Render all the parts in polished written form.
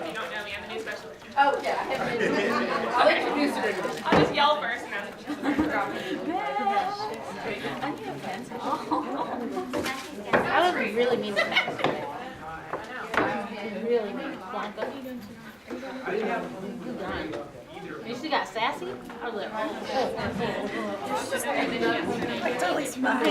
if you don't know me. I'm the new special teacher. Oh, yeah, I haven't been. I'll introduce her. I'll just yell first and then. I would really mean it. Really mean it. Blanca. You she got sassy? I was like, Totally smart.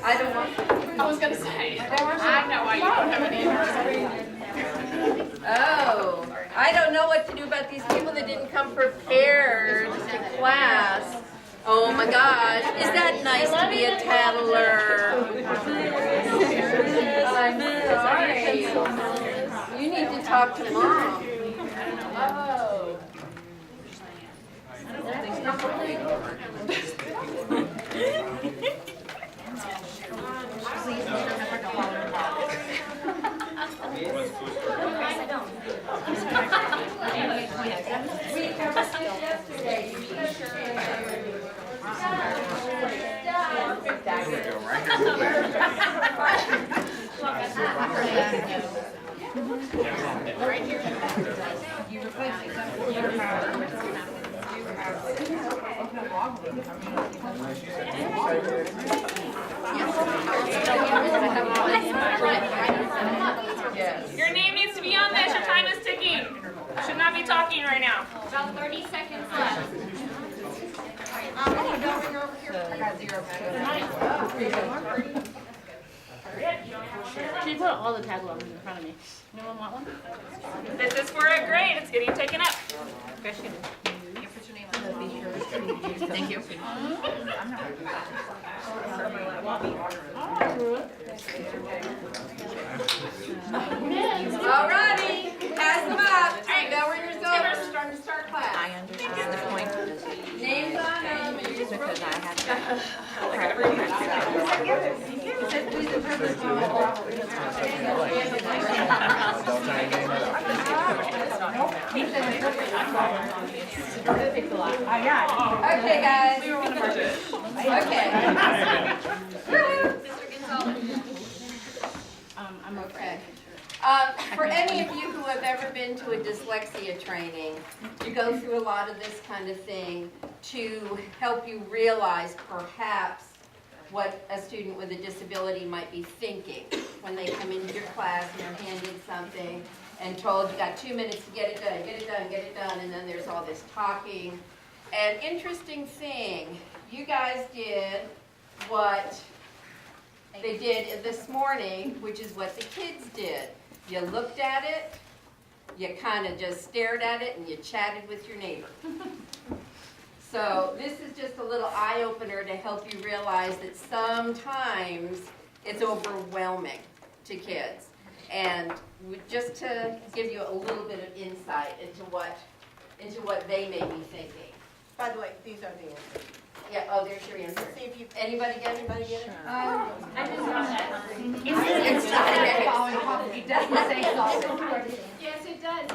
I don't want. I was gonna say. I know why you don't have any. Oh, I don't know what to do about these people that didn't come prepared to class. Oh my gosh, is that nice to be a tattler? I'm sorry. You need to talk to mom. Oh. We never did yesterday. You should have Right here. You replace it. Your name needs to be on this. Your time is ticking. Should not be talking right now. About 30 seconds left. she put all the tag alongs in front of me. No one want one? This is for a grade. It's getting taken up. Thank you. All righty, pass them up. Bell ringers go. We're starting to start class. I understand the point. Names on them. And you just wrote Because I have to. Okay, guys. Okay. I'm Okay. For any of you who have ever been to a dyslexia training, you go through a lot of this kind of thing to help you realize perhaps what a student with a disability might be thinking when they come into your class and they're handed something and told you got 2 minutes to get it done, get it done, get it done, and then there's all this talking. An interesting thing, you guys did what they did this morning, which is what the kids did. You looked at it, you kind of just stared at it, and you chatted with your neighbor. So this is just a little eye-opener to help you realize that sometimes it's overwhelming to kids. And just to give you a little bit of insight into what they may be thinking. By the way, these are the answers. Yeah, oh, there's your answer. See if you, Anybody get it? anybody get it? I just saw that. It's not It doesn't say solve. Yes, it does.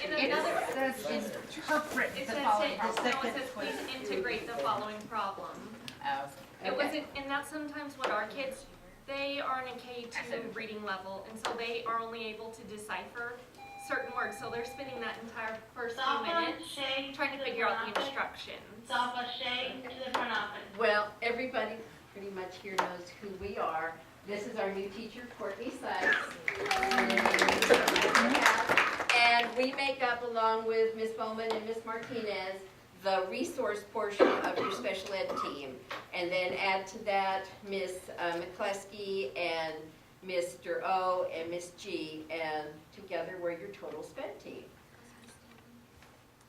In It another, says interpret it the says, following no, problem. it says please integrate the following problem. It wasn't, and that's sometimes what our kids, they are in a K2 reading level, and so they are only able to decipher certain words, so they're spending that entire first few minutes trying to figure out the instructions. Well, everybody pretty much here knows who we are. This is our new teacher, Courtney Sykes. And we make up, along with Ms. Bowman and Ms. Martinez, the resource portion of your special ed team. And then add to that Ms. McCleskey and Mr. O and Ms. G, and together we're your total SPED team.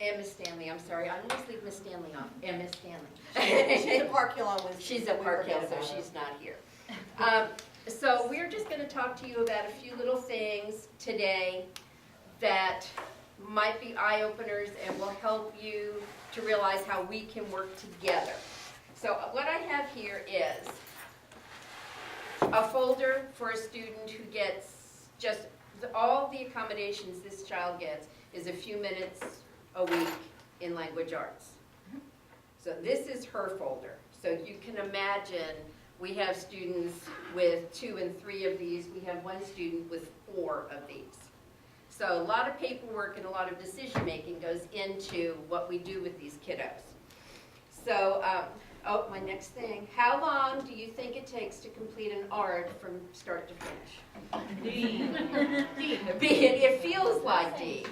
And Ms. Stanley, I'm sorry, I always leave Ms. Stanley on, and Ms. Stanley. She's a Park Hill on Wednesday. She's at Park Hill, so she's not here. So we're just going to talk to you about a few little things today that might be eye-openers and will help you to realize how we can work together. So what I have here is a folder for a student who gets just all the accommodations this child gets is a few minutes a week in language arts. So this is her folder. So you can imagine We have students with 2 and 3 of these. We have one student with 4 of these. So a lot of paperwork and a lot of decision-making goes into what we do with these kiddos. So, oh, my next thing. How long do you think it takes to complete an art from start to finish? D. B. It feels like D.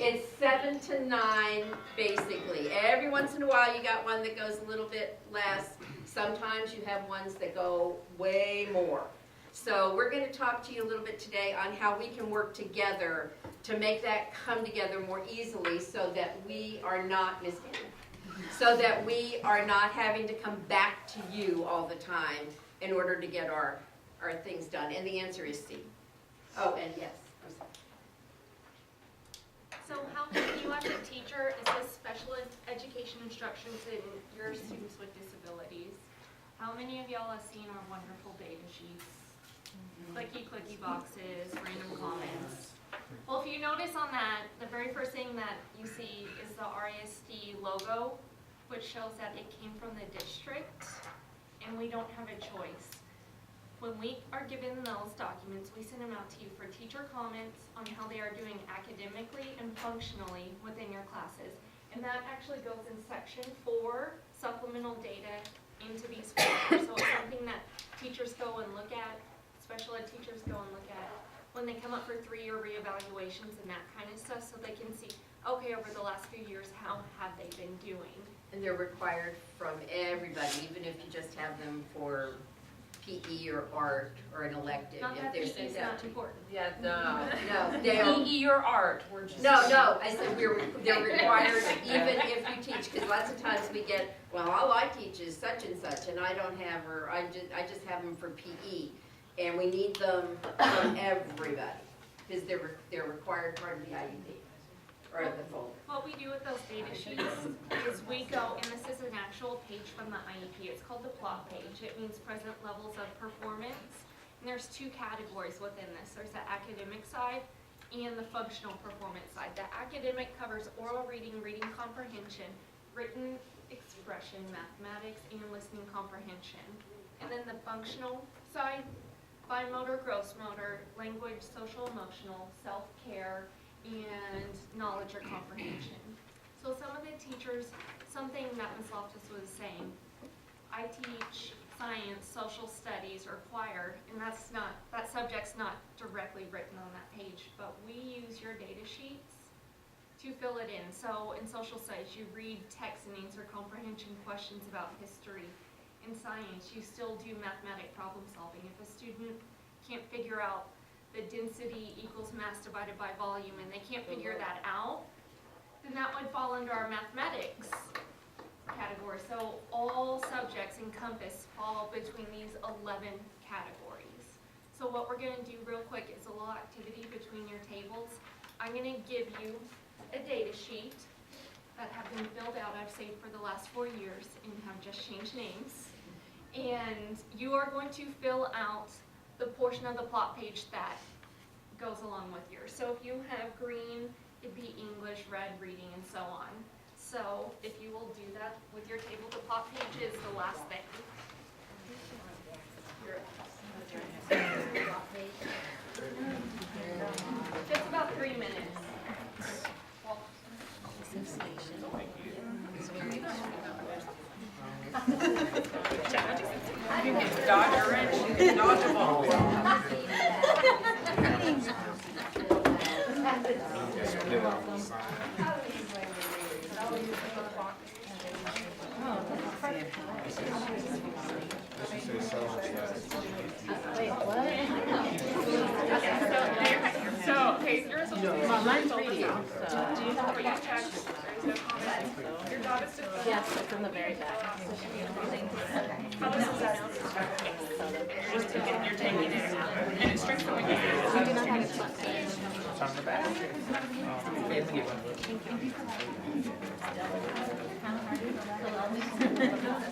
It's 7 to 9, basically. Every once in a while, you got one that goes a little bit less. Sometimes you have ones that go way more. So we're going to talk to you a little bit today on how we can work together to make that come together more easily so that we are not so that we are not having to come back to you all the time in order to get our things done. And the answer is C. Oh, and yes. I'm sorry. So how many of you as a teacher assist special education instructions in your students with disabilities? How many of y'all have seen our wonderful data sheets? Clicky boxes, random comments. Well, if you notice on that, the very first thing that you see is the RISD logo, which shows that it came from the district, and we don't have a choice. When we are given those documents, we send them out to you for teacher comments on how they are doing academically and functionally within your classes. And that actually goes in section 4, supplemental data, into these folders. So it's something that teachers go and look at, special ed teachers go and look at when they come up for 3-year reevaluations and that kind of stuff, so they can see, okay, over the last few years, how have they been doing? And they're required from everybody, even if you just have them for PE or art or an elective. Not if that they're PE sent is out not to important. Yeah, no. No, they are. PE or art, we're just. No, I said they're required even if you teach, because lots of times we get, well, all I teach is such and such, and I don't have, or I just have them for PE. And we need them from everybody, because they're required part of the IEP, or the folder. What we do with those data sheets is we go, and this is an actual page from the IEP, it's called the plot page. It means present levels of performance. And there's 2 categories within this. There's the academic side and the functional performance side. The academic covers oral reading, reading comprehension, written expression, mathematics, and listening comprehension. And then the functional side, fine motor, gross motor, language, social emotional, self-care, and knowledge or comprehension. So some of the teachers, something that Ms. Loftus was saying, I teach science, social studies, or choir, and that subject's not directly written on that page, but we use your data sheets to fill it in. So in social studies, you read text and answer comprehension questions about history. In science, you still do mathematic problem solving. If a student can't figure out the density equals mass divided by volume and they can't figure that out, then that would fall under our mathematics category. So all subjects encompass fall between these 11 categories. So what we're going to do real quick is a little activity between your tables. I'm going to give you a data sheet that have been filled out, I've saved for the last 4 years and have just changed names. And you are going to fill out the portion of the plot page that goes along with yours. So if you have green, it'd be English, red, reading, and so on. So if you will do that with your table, the plot page is the last thing. Just about 3 minutes. You can dodge a wrench, you can dodge a ball. Wait, what? Okay, yours will be. Well, mine's reading, so. Do you know what you checked? There's no comment. Your job is to fill Yes, it's in the very back. How is that? You're taking it out. And it's strict when you do it. We do not have a spot page.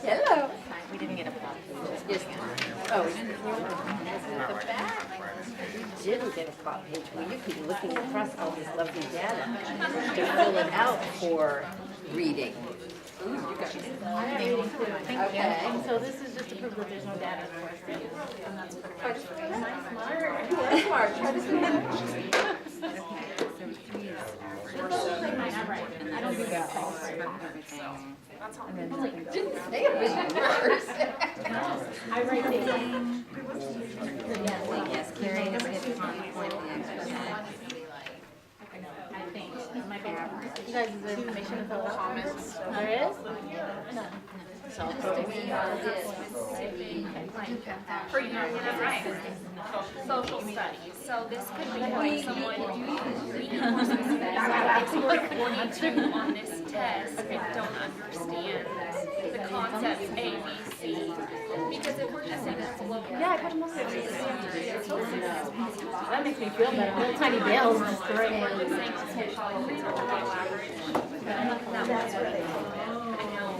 Hello. We didn't get a plot page. Yes. Oh, the back. You didn't get a plot page. Well, you could be looking across all this lovely data to fill it out for reading. I got reading too. Okay. And so this is just to prove that there's no data, of course. And that's pretty much smart. That's smart. Try to do that. I don't do that. Didn't say it was yours. I write things. Yes, Carrie has hit on point of the exercise. I think it might be. You guys, is there information to fill out? Comments? There is? None. For you, that's right. Social studies. So this could be like someone reading more specific topics on this test don't understand the concepts A, B, C. Because if we're just saying it's a local. Yeah, I put them on there. That makes me feel better. Little tiny bells just throwing We're in. just saying socially kids are below average. That's what they I know.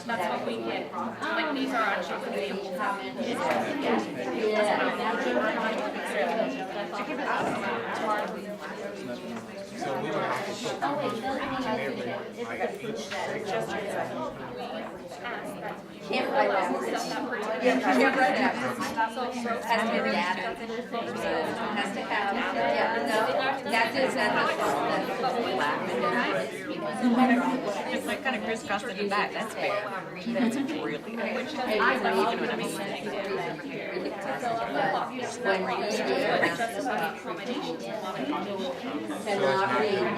That's what we get. Like these are actual examples. So we would have to put them Can't write backwards. Yeah, can't write backwards. Has to be data. Has to have, yeah, no, that is, It's like kind of crisscrossed in the back, that's fair. That's really, cannot read.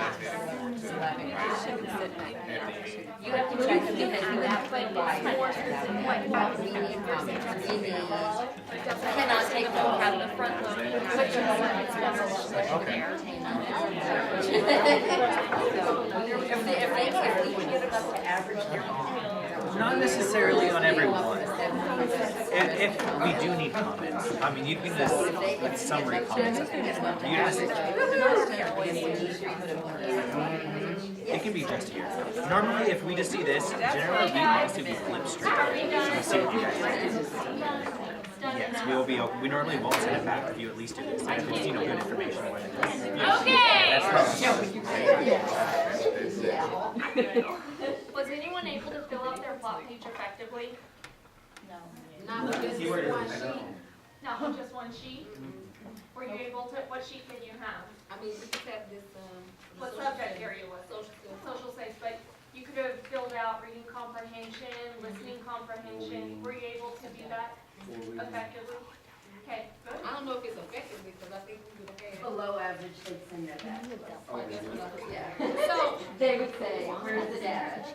You have to check because you have to More specific, like what we need from it. We need, cannot take them out of the front load. if we can get them up to average, they're fine. Not necessarily on everyone. If we do need comments, I mean, you can just, like, summary comments. You just, it can be just here. Normally, if we just see this, generally we also be flipped straight. We'll see what you guys do. Yes, we normally won't send it back if you at least do this. And if it's, good information. Okay. Was anyone able to fill out their plot page effectively? Not with just one sheet. Not with just one sheet? Were you able to, what sheet did you have? I mean, we just have this, What subject area was it? Social studies, but you could have filled out reading comprehension, listening comprehension. Were you able to do that effectively? Okay, good. I don't know if it's effective because I think we would have had. below average, they'd send that back. Yeah. So, They would say, where's the data?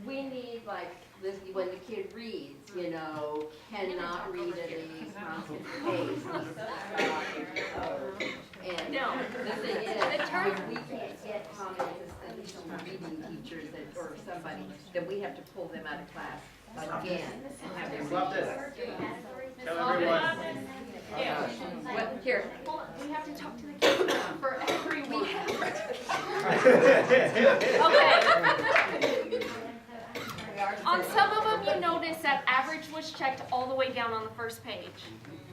We need, like, this, when the kid reads, cannot read at a constant pace. And no. the thing is, if we can't get comments from reading teachers or somebody, then we have to pull them out of class again and have them Stop read. this. Tell everyone. Yeah. What, here, Hold on, we have to talk to the kids for every week. Okay. On some of them, you notice that average was checked all the way down on the first page.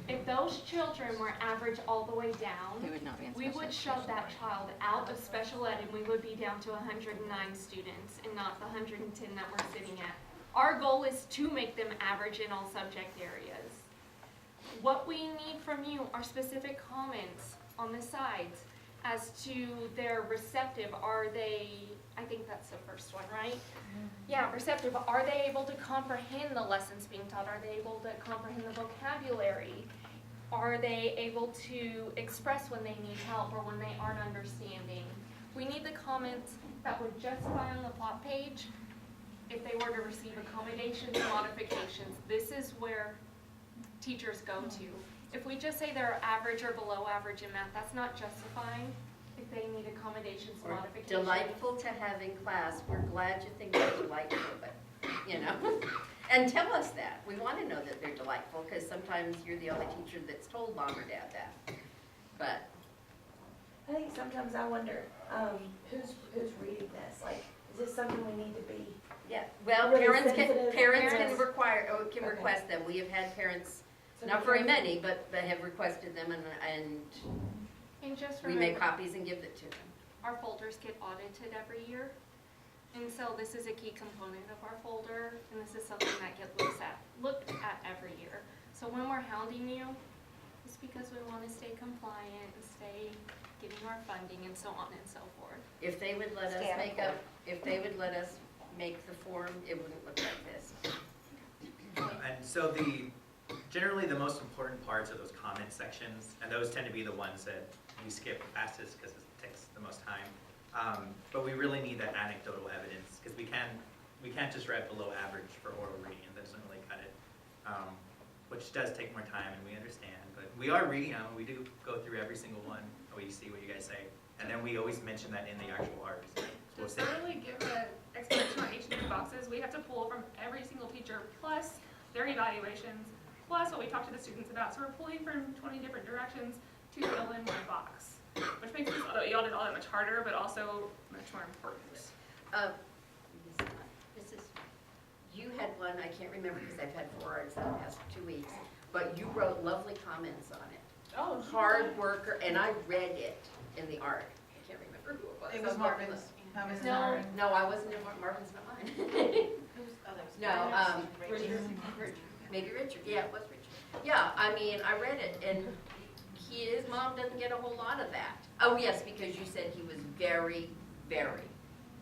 If those children were average all the way down, They would not be in we special would shove that child out of special ed and we would be down to 109 students and not the 110 that we're sitting at. Our goal is to make them average in all subject areas. What we need from you are specific comments on the sides as to their receptive. Are they, I think that's the first one, right? Yeah, receptive. Are they able to comprehend the lessons being taught? Are they able to comprehend the vocabulary? Are they able to express when they need help or when they aren't understanding? We need the comments that would justify on the plot page if they were to receive accommodations, modifications. This is where teachers go to. If we just say they're average or below average in math, that's not justifying if they need accommodations, modifications. delightful to have in class. We're glad you think they're delightful, but, And tell us that. We want to know that they're delightful, because sometimes you're the only teacher that's told mom or dad that. But, I think sometimes I wonder, who's reading this? Like, is this something we need to be? yeah, well, Really parents sensitive can parents. can Okay. request them. We have had parents, So not we very can- many, but they have requested them, and And just we make remember, copies and give it to them. our folders get audited every year. And so this is a key component of our folder, and this is something that gets looked at every year. So when we're hounding you, it's because we want to stay compliant and stay getting our funding and so on and so forth. If they would let us make the form, it wouldn't look like this. And so generally the most important parts are those comment sections, and those tend to be the ones that we skip fastest because it takes the most time. But we really need that anecdotal evidence because we can't just write below average for oral reading. That doesn't really cut it, which does take more time, and we understand. But we are reading them. We do go through every single one. We see what you guys say, and then we always mention that in the actual arts. So we'll To say, thoroughly give an explanation on each of these boxes, we have to pull from every single teacher, plus their evaluations, plus what we talk to the students about. So we're pulling from 20 different directions to fill in one box, which makes this audit all that much harder, but also much more important. You had one, I can't remember because I've had 4 arts in the past 2 weeks, but you wrote lovely comments on it. Oh, Hard worker, and I read it in the art. I can't remember who it was. It was Marvin's. No, I wasn't in Marvin's, not mine. No, maybe Richard, yeah, it was Richard. Yeah, I mean, I read it, and his mom doesn't get a whole lot of that. Oh, yes, because you said he was very, very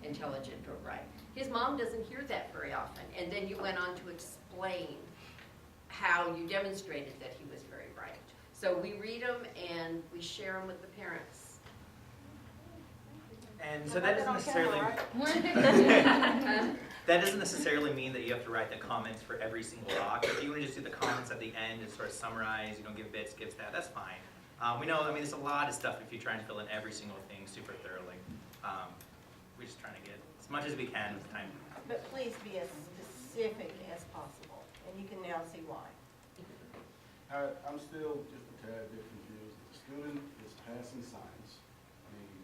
intelligent or bright. His mom doesn't hear that very often, and then you went on to explain how you demonstrated that he was very bright. So we read them and we share them with the parents. and so that doesn't necessarily that doesn't necessarily mean that you have to write the comments for every single box. If you want to just do the comments at the end and sort of summarize, give bits, give stats, that's fine. We know, I mean, there's a lot of stuff if you try and fill in every single thing super thoroughly. We're just trying to get as much as we can with time. But please be as specific as possible, and you can now see why. I'm still just a tad bit confused. The student is passing science. I mean,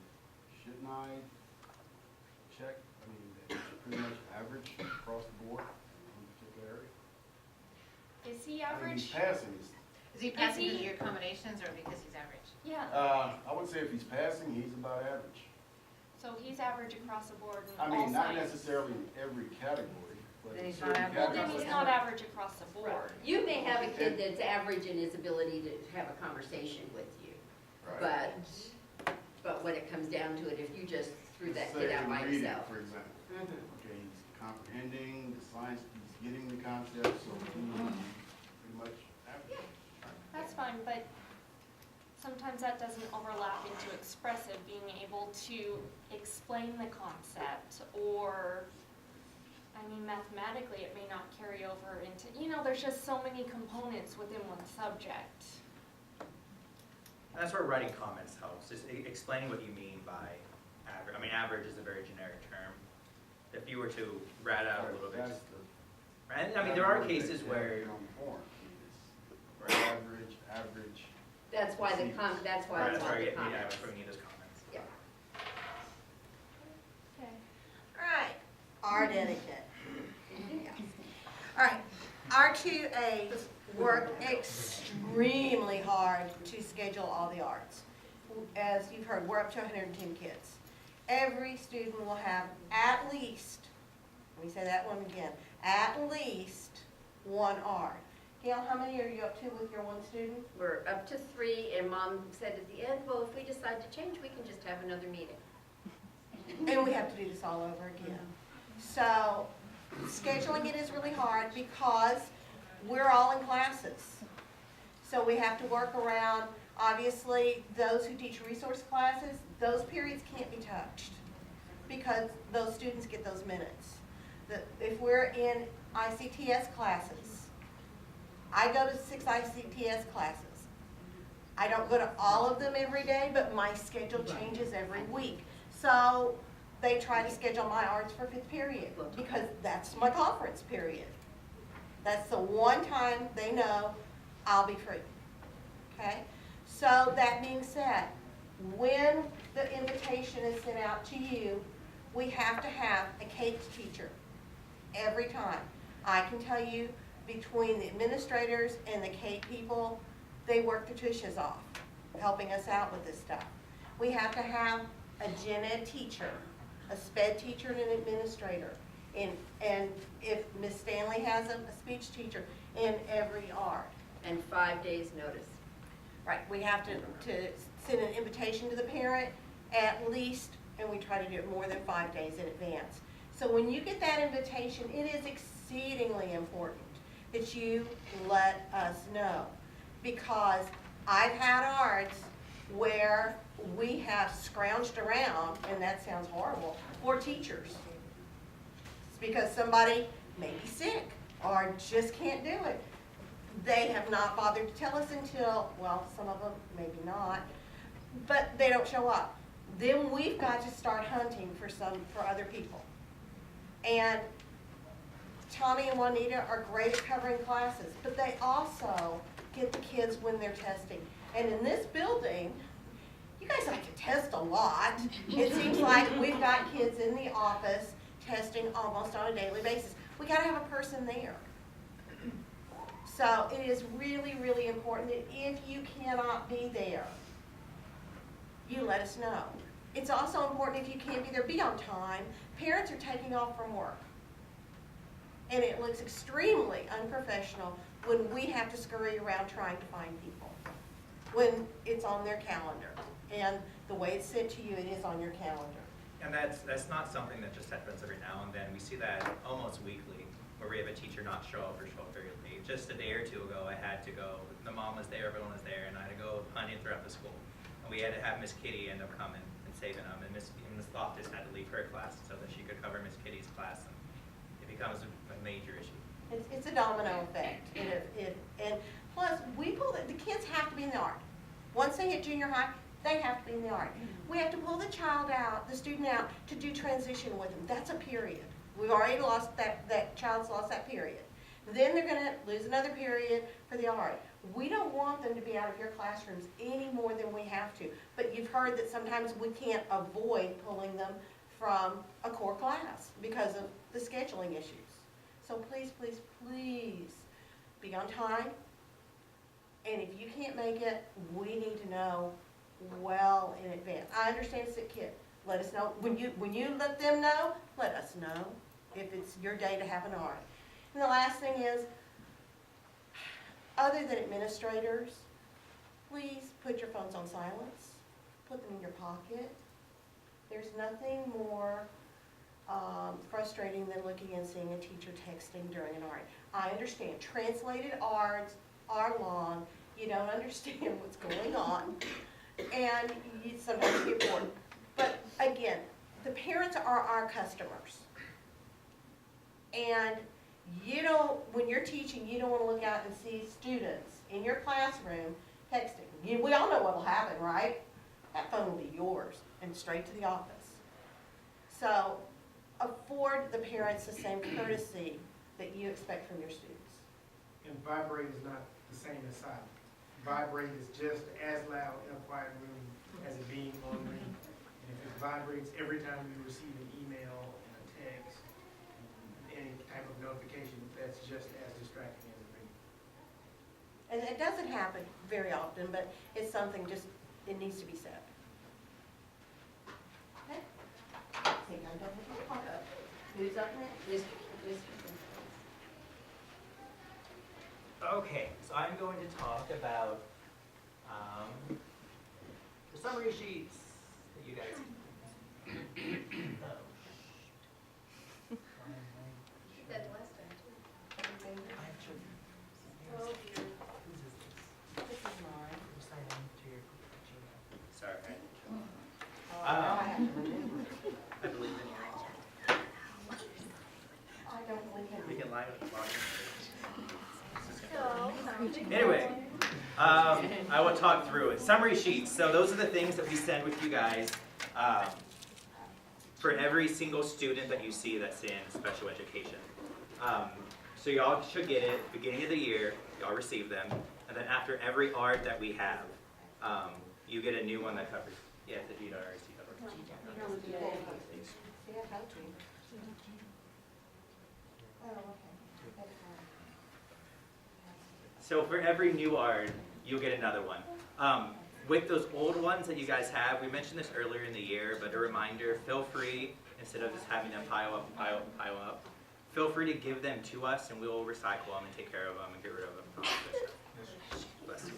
shouldn't I check, that it's pretty much average across the board in a particular area? Is he I mean, average? he's passing. Is he passing because of your accommodations or because he's average? Yeah, I would say if he's passing, he's about average. so he's average across the board in I all mean, not science. necessarily in every category, but Then in he's not certain average. Well, then categories. he's not average across the board. You may have a kid that's average in his ability to have a conversation with you, Right. but when it comes down to it, if you just threw that Say kid out in by reading, himself. for example. Mhm. Okay, he's comprehending the science, he's getting the concept, so he's pretty much average. That's fine, but sometimes that doesn't overlap into expressive, being able to explain the concept, or, I mean, mathematically, it may not carry over into, there's just so many components within one subject. And that's where writing comments helps, just explaining what you mean by average. I mean, average is a very generic term. If you were to rat out a little bit, That's just, the- right? I mean, there are cases where, On form. It's average, average. That's why the that's why I that's want where the we comments. need those comments. Yeah. Okay. All right, art etiquette. All right, our 2As work extremely hard to schedule all the arts. As you've heard, we're up to 110 kids. Every student will have at least, let me say that one again, at least one art. Gail, how many are you up to with your one student? We're up to 3, and Mom said at the end, well, if we decide to change, we can just have another meeting. And we have to do this all over again. So scheduling it is really hard because we're all in classes. So we have to work around, obviously, those who teach resource classes, those periods can't be touched because those students get those minutes. If we're in ICTS classes, I go to 6 ICTS classes. I don't go to all of them every day, but my schedule changes every week. So they try to schedule my arts for 5th period because that's my conference period. That's the one time they know I'll be free. Okay? So that being said, when the invitation is sent out to you, we have to have a CAPE teacher every time. I can tell you, between the administrators and the CAPE people, they work their tushes off, helping us out with this stuff. We have to have a gen ed teacher, a sped teacher and an administrator. And if Miss Stanley has a speech teacher in every art. And 5 days notice. Right, we have to send an invitation to the parent at least, and we try to do it more than 5 days in advance. So when you get that invitation, it is exceedingly important that you let us know. Because I've had arts where we have scrounged around, and that sounds horrible, for teachers. It's because somebody may be sick or just can't do it. They have not bothered to tell us until, well, some of them maybe not, but they don't show up. Then we've got to start hunting for other people. And Tommy and Juanita are great at covering classes, but they also get the kids when they're testing. And in this building, you guys like to test a lot. It seems like we've got kids in the office testing almost on a daily basis. We gotta have a person there. So it is really, really important that if you cannot be there, you let us know. It's also important if you can't be there, be on time. Parents are taking off from work. And it looks extremely unprofessional when we have to scurry around trying to find people, when it's on their calendar. And the way it's sent to you, it is on your calendar. And that's not something that just happens every now and then. We see that almost weekly, where we have a teacher not show up or show up very late. Just a day or two ago, I had to go. The mom was there, everyone was there, and I had to go hunting throughout the school. And we had to have Miss Kitty end up coming and saving them. And Miss Loftus had to leave her class so that she could cover Miss Kitty's class. And it becomes a major issue. It's a domino effect. And plus, the kids have to be in the art. Once they hit junior high, they have to be in the art. We have to pull the student out to do transition with them. That's a period. We've already lost that child's lost that period. Then they're gonna lose another period for the art. We don't want them to be out of your classrooms any more than we have to. But you've heard that sometimes we can't avoid pulling them from a core class because of the scheduling issues. So please, please, please be on time. And if you can't make it, we need to know well in advance. I understand a sick kid. Let us know. When you let them know, let us know if it's your day to have an art. And the last thing is, other than administrators, please put your phones on silence. Put them in your pocket. There's nothing more frustrating than looking and seeing a teacher texting during an art. I understand translated arts are long. You don't understand what's going on, and you sometimes get bored. But again, the parents are our customers, and when you're teaching, you don't want to look out and see students in your classroom texting. We all know what will happen, right? That phone will be yours and straight to the office. So afford the parents the same courtesy that you expect from your students. And vibrate is not the same as silent. Vibrate is just as loud in a quiet room as it being on ring. And if it vibrates every time you receive an email and a text, any type of notification, that's just as distracting as a ring. And it doesn't happen very often, but it's something it needs to be said. Okay? I think I'm done with my part. Who's up next? Okay, so I'm going to talk about the summary sheets that you guys. Sorry. I believe in you. I don't believe in We you. can lie with the bar. Anyway, I will talk through it. Summary sheets. So those are the things that we send with you guys for every single student that you see that's in special education. So y'all should get it beginning of the year. Y'all receive them, and then after every art that we have, you get a new one that covers. Yeah, the GRC covers. So for every new art, you'll get another one. With those old ones that you guys have, we mentioned this earlier in the year, but a reminder, feel free instead of just having them pile up and pile up and pile up. Feel free to give them to us and we will recycle them and take care of them and get rid of them. Bless you.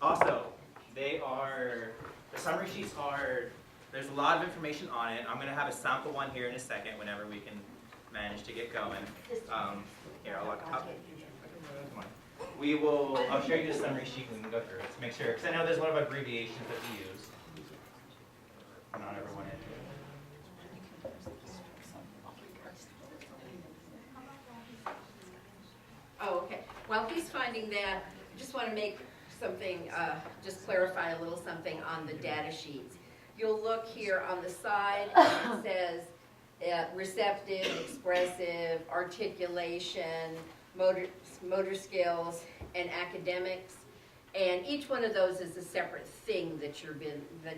Also, the summary sheets there's a lot of information on it. I'm going to have a sample one here in a second whenever we can manage to get going. Here, I'll come on. I'll show you the summary sheet and we can go through it to make sure, because I know there's a lot of abbreviations that we use. Not everyone is. Oh, okay. While he's finding that, I just want to make something, just clarify a little something on the data sheets. You'll look here on the side, and it says receptive, expressive, articulation, motor skills, and academics. And each one of those is a separate thing that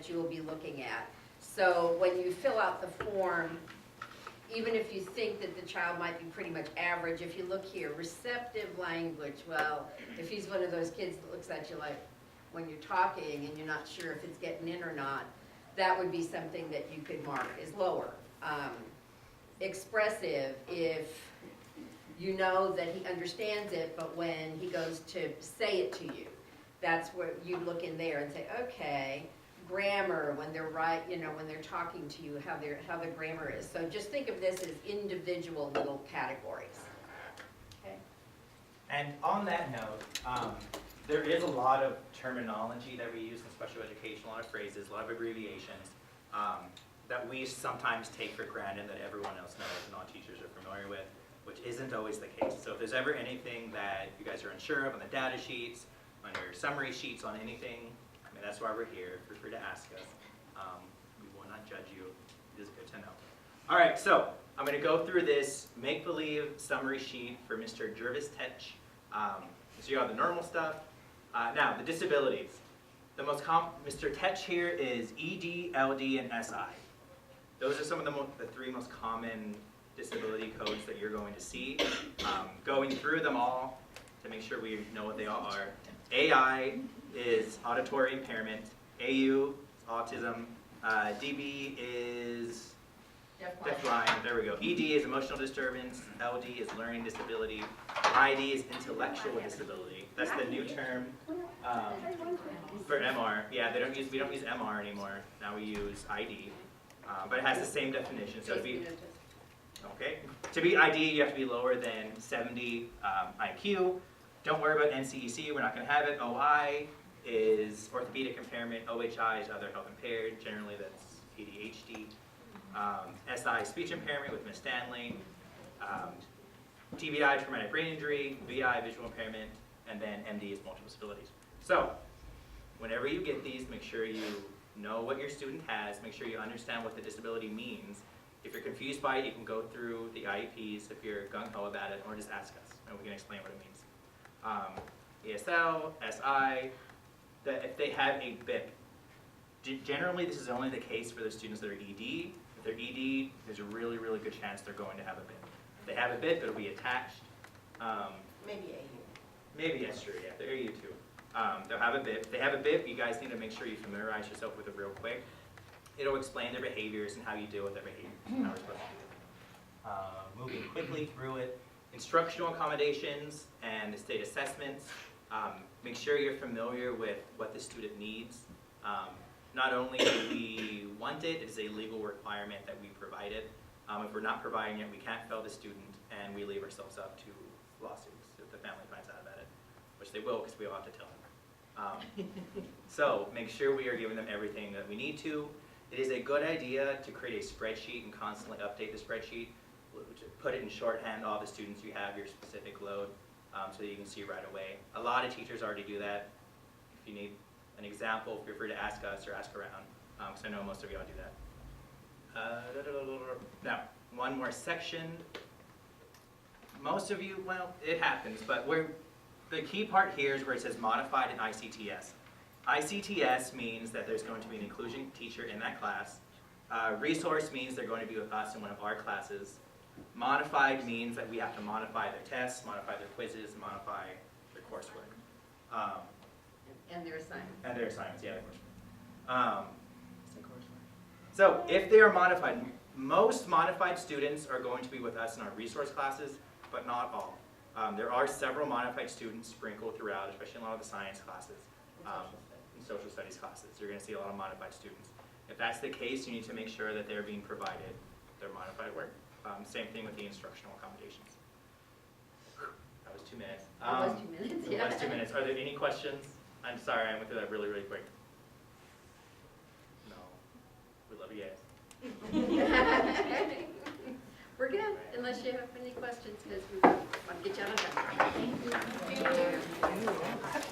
you will be looking at. So when you fill out the form, even if you think that the child might be pretty much average, if you look here, receptive language, well, if he's one of those kids that looks at you like when you're talking and you're not sure if it's getting in or not, that would be something that you could mark as lower. Expressive, if you know that he understands it, but when he goes to say it to you, that's where you look in there and say, okay. Grammar, when they're when they're talking to you, how the grammar is. So just think of this as individual little categories. Okay. And on that note, there is a lot of terminology that we use in special education, a lot of phrases, a lot of abbreviations that we sometimes take for granted that everyone else knows and all teachers are familiar with, which isn't always the case. So if there's ever anything that you guys are unsure of on the data sheets, on your summary sheets, on anything, that's why we're here. Feel free to ask us. We will not judge you. It is good to know. All right, so I'm going to go through this make-believe summary sheet for Mr. Jervis Tetch. So you have the normal stuff. Now, the disabilities. Mr. Tetch here is ED, LD, and SI. Those are some of the three most common disability codes that you're going to see. Going through them all to make sure we know what they all are. AI is auditory impairment, AU is autism, DB is deafblind, there we go. ED is emotional disturbance, LD is learning disability, ID is intellectual disability. That's the new term for MR. Yeah, we don't use MR anymore. Now we use ID, but it has the same definition. So to be ID, you have to be lower than 70 IQ. Don't worry about NCEC, we're not going to have it. OI is orthopedic impairment, OHI is other health impaired, generally that's ADHD. SI is speech impairment with Miss Stanley. TBI, traumatic brain injury, VI, visual impairment, and then MD is multiple disabilities. So, whenever you get these, make sure you know what your student has, make sure you understand what the disability means. If you're confused by it, you can go through the IEPs if you're gung-ho about it, or just ask us, and we can explain what it means. ESL, SI, if they have a BIP. Generally, this is only the case for the students that are ED. If they're ED, there's a really, really good chance they're going to have a BIP. If they have a BIP, it'll be attached. Maybe AU. Maybe, that's true, yeah, they're AU too. They'll have a BIP. If they have a BIP, you guys need to make sure you familiarize yourself with it real quick. It'll explain their behaviors and how you deal with their behaviors and how we're supposed to do it. Moving quickly through it. Instructional accommodations and the state assessments. Make sure you're familiar with what the student needs. Not only do we want it, it's a legal requirement that we provide it. If we're not providing it, we can't fail the student, and we leave ourselves up to lawsuits if the family finds out about it, which they will because we all have to tell them. So make sure we are giving them everything that we need to. It is a good idea to create a spreadsheet and constantly update the spreadsheet. Put it in shorthand, all the students you have, your specific load, so that you can see right away. A lot of teachers already do that. If you need an example, feel free to ask us or ask around, because I know most of y'all do that. Now, one more section. Most of you, well, it happens, but the key part here is where it says modified and ICTS. ICTS means that there's going to be an inclusion teacher in that class. Resource means they're going to be with us in one of our classes. Modified means that we have to modify their tests, modify their quizzes, modify their coursework. And their assignments. And their assignments, yeah, their coursework. So if they are modified, most modified students are going to be with us in our resource classes, but not all. There are several modified students sprinkled throughout, especially in a lot of the science classes, and social studies classes. You're going to see a lot of modified students. If that's the case, you need to make sure that they're being provided their modified work. Same thing with the instructional accommodations. That was 2 minutes. That was 2 minutes, yeah. That was 2 minutes. Are there any questions? I'm sorry, I went through that really, really quick. No. We love you guys. We're good, unless you have any questions, because I'll get you out of that. Thank you.